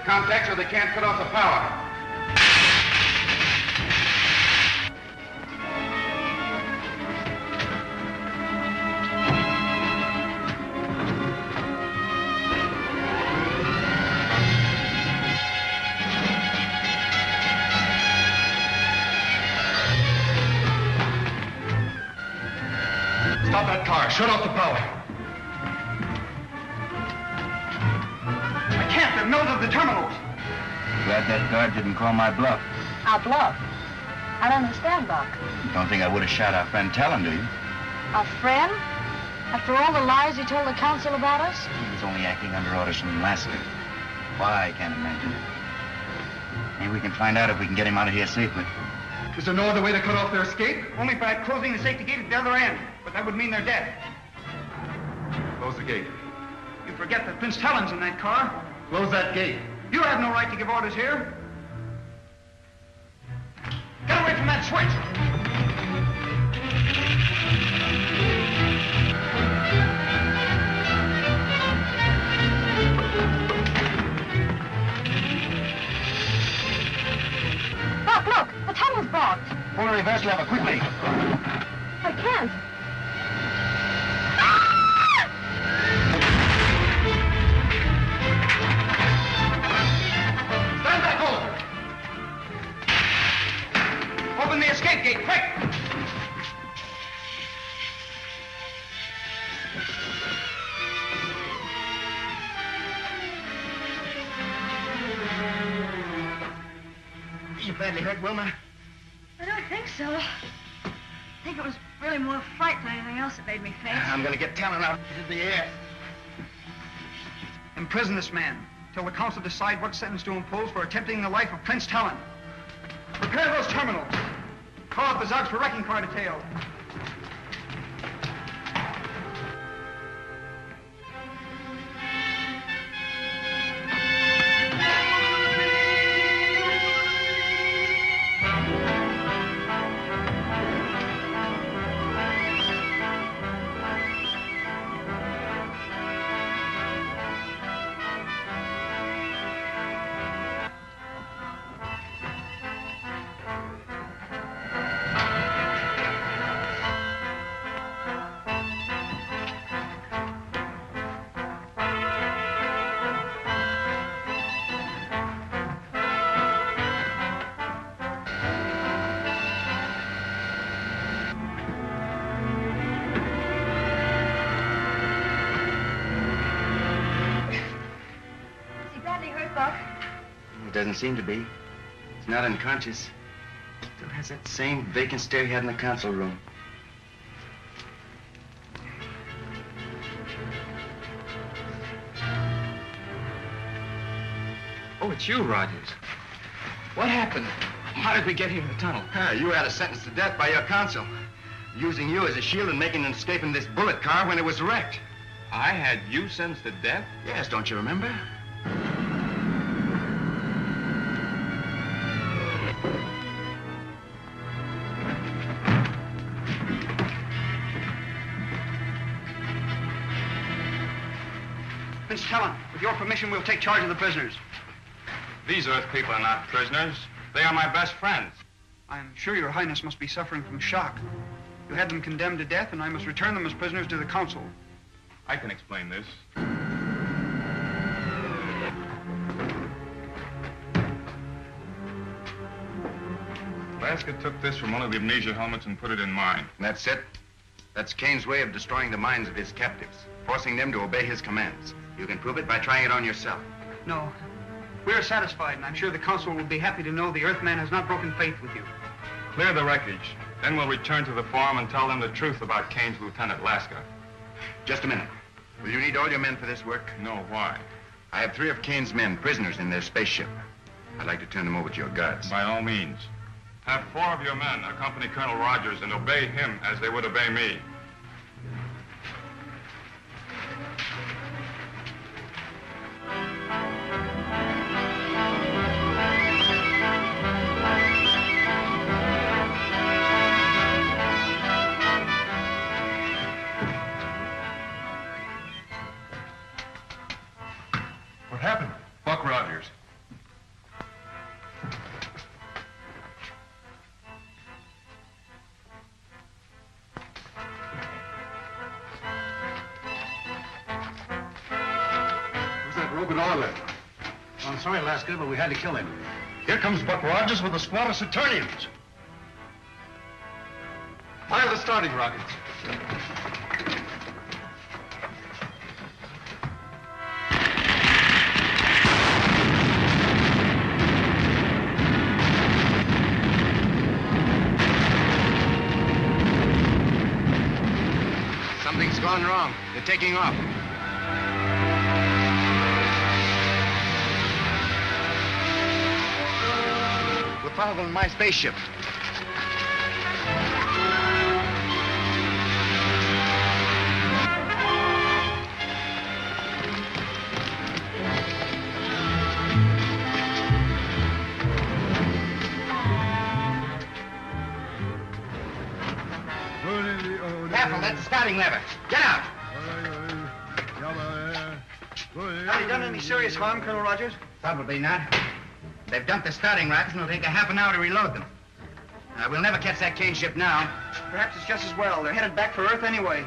contact so they can't cut off the power. Stop that car. Shut off the power. I can't. There are no other terminals. Glad that guard didn't call my bluff. Our bluff? I don't understand, Buck. You don't think I would have shot our friend Talon, do you? Our friend? After all the lies he told the council about us? He was only acting under orders from Lasker. Why, I can't imagine. Maybe we can find out if we can get him out of here safely. Is there no other way to cut off their escape? Only by closing the safety gate at the other end. But that would mean they're dead. Close the gate. You forget that Prince Talon's in that car. Close that gate. You have no right to give orders here. Get away from that switch! Buck, look! The tunnel's blocked. Pull the reverse lever, quickly. I can't. Stand back, hold it! Open the escape gate, quick! Are you badly hurt, Wilma? I don't think so. I think it was really more fright than anything else that made me faint. I'm gonna get Talon out into the air. Imprison this man till the council decide what sentence to impose for attempting the life of Prince Talon. Prepare those terminals. Call up the Zogs for wrecking car detail. Doesn't seem to be. He's not unconscious. Still has that same vacant stare he had in the council room. Oh, it's you, Rogers. What happened? How did we get here in the tunnel? You had a sentence to death by your counsel, using you as a shield and making an escape in this bullet car when it was wrecked. I had you sentenced to death? Yes, don't you remember? Prince Talon, with your permission, we'll take charge of the prisoners. These Earth people are not prisoners. They are my best friends. I'm sure your highness must be suffering from shock. You had them condemned to death, and I must return them as prisoners to the council. I can explain this. Lasker took this from one of the amnesia helmets and put it in mine. And that's it? That's Kane's way of destroying the minds of his captives, forcing them to obey his commands. You can prove it by trying it on yourself. No. We're satisfied, and I'm sure the council will be happy to know the Earthman has not broken faith with you. Clear the wreckage. Then we'll return to the farm and tell them the truth about Kane's Lieutenant Lasker. Just a minute. Will you need all your men for this work? No, why? I have 3 of Kane's men prisoners in their spaceship. I'd like to turn them over to your guards. By all means. Have 4 of your men accompany Colonel Rogers and obey him as they would obey me. What happened? Buck Rogers. spoke with order. I'm sorry, Lasker, but we had to kill him. Here comes Buck Rogers with a squad of Saturnians. Fire the starting rockets. Something's gone wrong. They're taking off. We're following my spaceship. Careful, that's the starting lever. Get out! Have they done any serious harm, Colonel Rogers? Probably not. They've dumped the starting rockets, and it'll take a half an hour to reload them. We'll never catch that Kane ship now. Perhaps it's just as well. They're headed back for Earth anyway.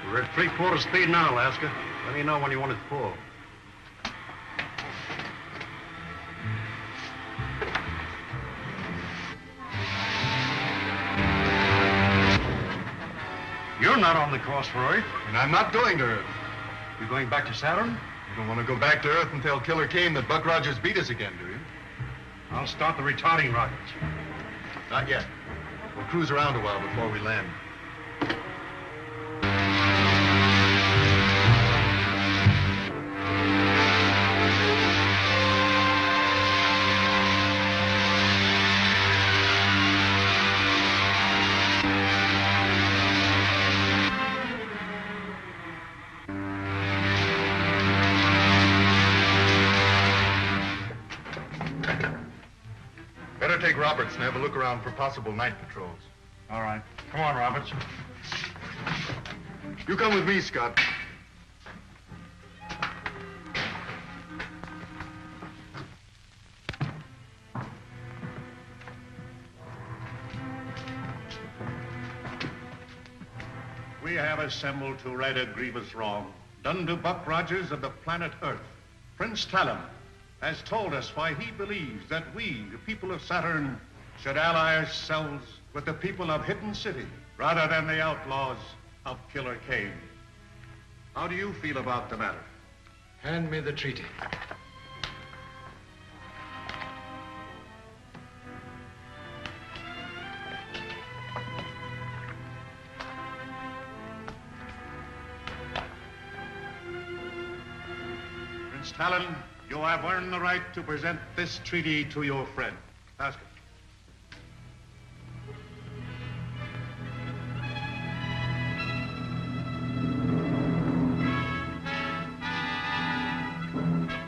We're at 3/4 speed now, Alaska. Let me know when you want it full. You're not on the course for Earth. And I'm not going to Earth. You're going back to Saturn? You don't want to go back to Earth and tell Killer Kane that Buck Rogers beat us again, do you? I'll start the retarding rockets. Not yet. We'll cruise around a while before we land. Better take Roberts and have a look around for possible night patrols. All right. Come on, Roberts. You come with me, Scott. We have assembled to right a grievous wrong done to Buck Rogers of the planet Earth. Prince Talon has told us why he believes that we, the people of Saturn, should ally ourselves with the people of Hidden City rather than the outlaws of Killer Kane. How do you feel about the matter? Hand me the treaty. Prince Talon, you have earned the right to present this treaty to your friend. Ask him.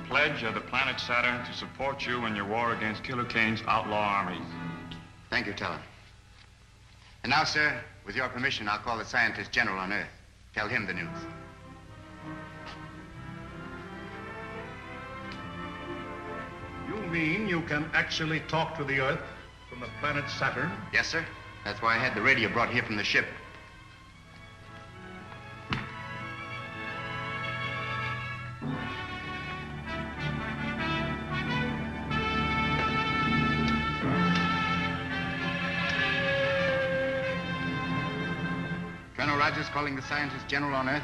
Pledge of the planet Saturn to support you in your war against Killer Kane's outlaw armies. Thank you, Talon. And now, sir, with your permission, I'll call the scientist general on Earth. Tell him the news. You mean you can actually talk to the Earth from the planet Saturn? Yes, sir. That's why I had the radio brought here from the ship. Colonel Rogers calling the scientist general on Earth.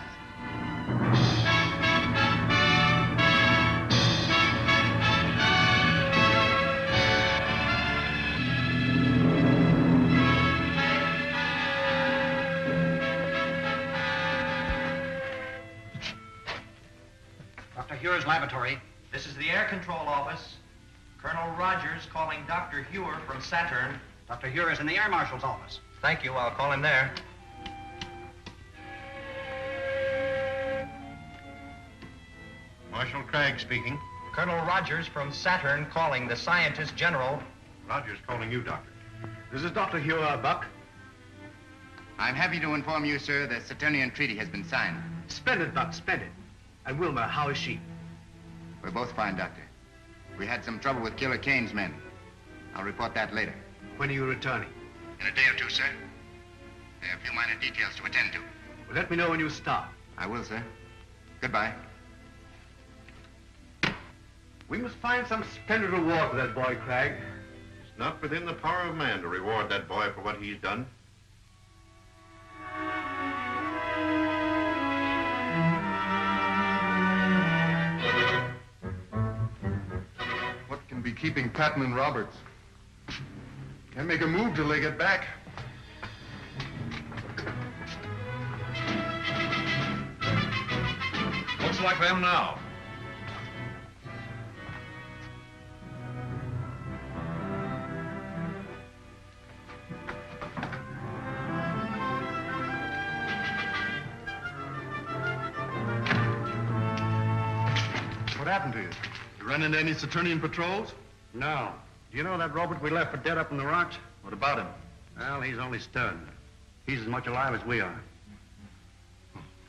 Dr. Hewer's laboratory. This is the air control office. Colonel Rogers calling Dr. Hewer from Saturn. Dr. Hewer is in the Air Marshal's office. Thank you. I'll call him there. Marshal Craig speaking. Colonel Rogers from Saturn calling the scientist general. Rogers calling you, Doctor. This is Dr. Hewer, Buck. I'm happy to inform you, sir, the Saturnian treaty has been signed. Splendid, Buck, splendid. And Wilma, how is she? We're both fine, Doctor. We had some trouble with Killer Kane's men. I'll report that later. When are you returning? In a day or two, sir. There are a few minor details to attend to. Well, let me know when you start. I will, sir. Goodbye. We must find some splendid reward for that boy, Cragg. It's not within the power of man to reward that boy for what he's done. What can be keeping Patton and Roberts? Can't make a move till they get back. Looks like them now. What happened to you? You run into any Saturnian patrols? No. Do you know that Robert we left for dead up in the rocks? What about him? Well, he's only stunned. He's as much alive as we are.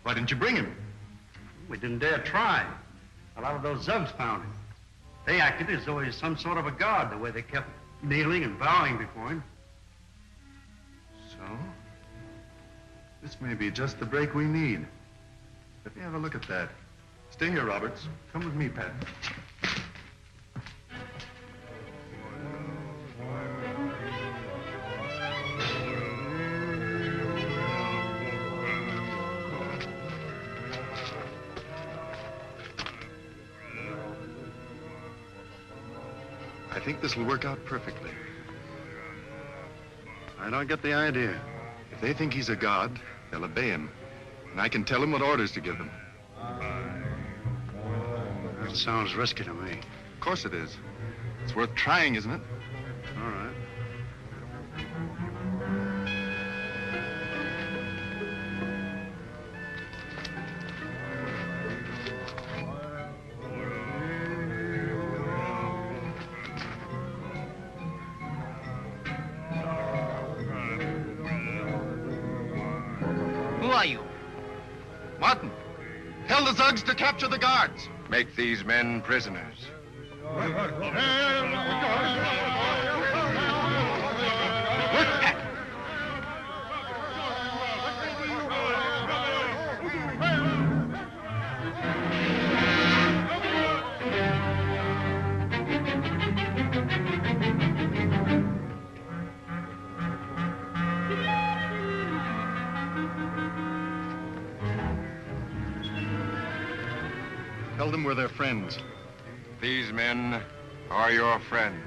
Why didn't you bring him? We didn't dare try. A lot of those Zugs found him. They acted as though he's some sort of a god, the way they kept kneeling and bowing before him. So? This may be just the break we need. Let me have a look at that. Stay here, Roberts. Come with me, Pat. I think this will work out perfectly. I don't get the idea. If they think he's a god, they'll obey him. And I can tell them what orders to give them. That sounds risky to me. Of course it is. It's worth trying, isn't it? All right. Who are you? Martin, tell the Zugs to capture the guards. Make these men prisoners. Tell them we're their friends. These men are your friends.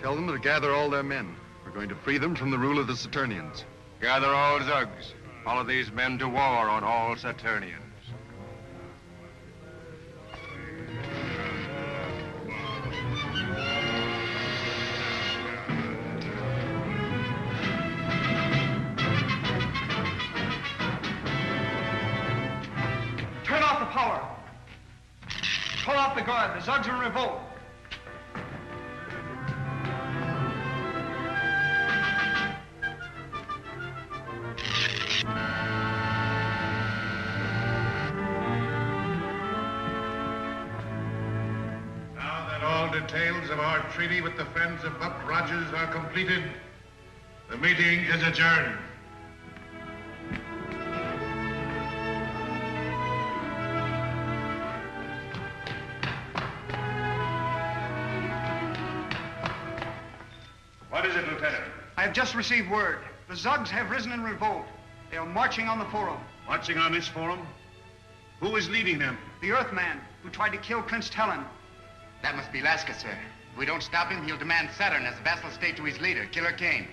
Tell them to gather all their men. We're going to free them from the rule of the Saturnians. Gather all Zugs. Follow these men to war on all Saturnians. Turn off the power. Pull off the guard. The Zugs are in revolt. Now that all details of our treaty with the friends of Buck Rogers are completed, the meeting is adjourned. What is it, Lieutenant? I have just received word. The Zugs have risen in revolt. They are marching on the forum. Marching on this forum? Who is leading them? The Earthman, who tried to kill Prince Talon. That must be Laska, sir. If we don't stop him, he'll demand Saturn as a vassal state to his leader, Killer Kane.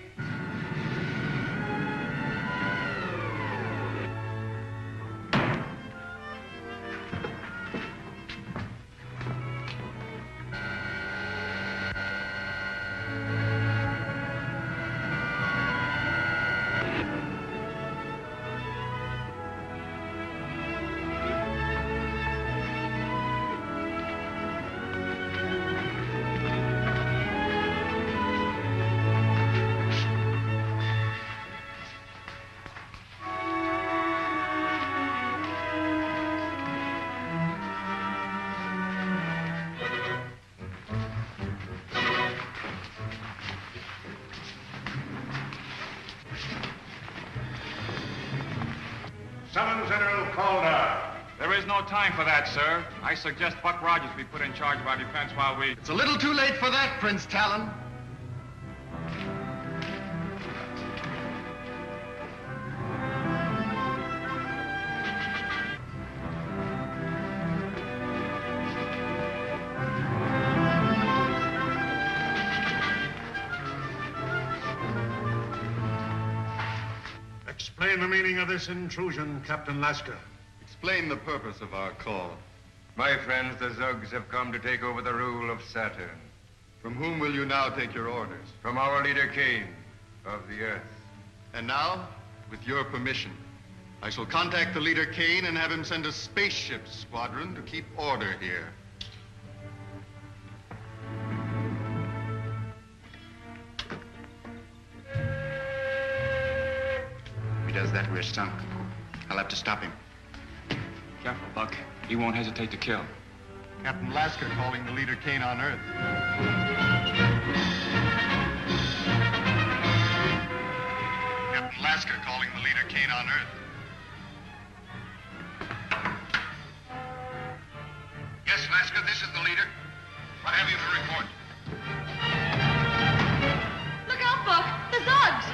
Calder. There is no time for that, sir. I suggest Buck Rogers be put in charge of our defense while we... It's a little too late for that, Prince Talon. Explain the meaning of this intrusion, Captain Lasker. Explain the purpose of our call. My friends, the Zugs have come to take over the rule of Saturn. From whom will you now take your orders? From our leader, Kane, of the Earth. And now, with your permission, I shall contact the leader Kane and have him send a spaceship squadron to keep order here. If he does that, we're sunk. I'll have to stop him. Careful, Buck. He won't hesitate to kill. Captain Lasker calling the leader Kane on Earth. Captain Lasker calling the leader Kane on Earth. Yes, Lasker, this is the leader. What have you to report? Look out, Buck! The Zugs!